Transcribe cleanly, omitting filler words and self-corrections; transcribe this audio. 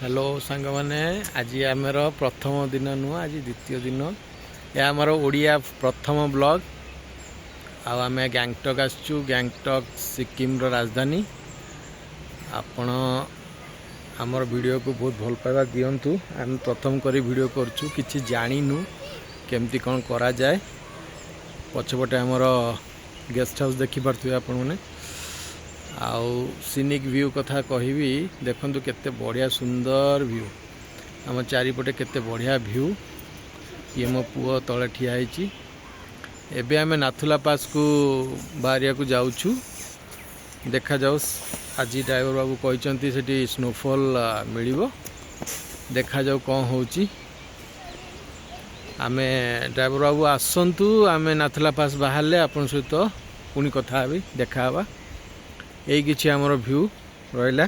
Hello सांग मैंने आज आमर प्रथम दिन नुह आज द्वितीय दिन यह आमर ओडिया प्रथम ब्लॉग आम गैंगटक आसचु गैंगटक सिक्किम राजधानी आपण आमर वीडियो को बहुत भल पाइबा दिंतु आम प्रथम करी वीडियो करचु किछि जानिनु केमती कौन करा जाए पछपटे आमर गेस्ट हाउस देखि पारथि आपण माने आउ सीनिक व्यू कथा कहबी देखंतु केते बढ़िया सुंदर व्यू आम चारिपटे केते बढ़िया व्यू ये मो पुओ तले ठिया होइछि एबे आमे नाथुला पास को बारिया को जाउछु देखा जाउ आज ड्राइवर बाबू कहते सेठी स्नोफॉल मिलिबो देखा जाउ कौन होउछि आमे ड्राइवर बाबू आसंतु आमे नाथुला पास बाहरले आपन सहित पुनी कथा हबी देखा हबा यही किछि हमर व्यू रहिला।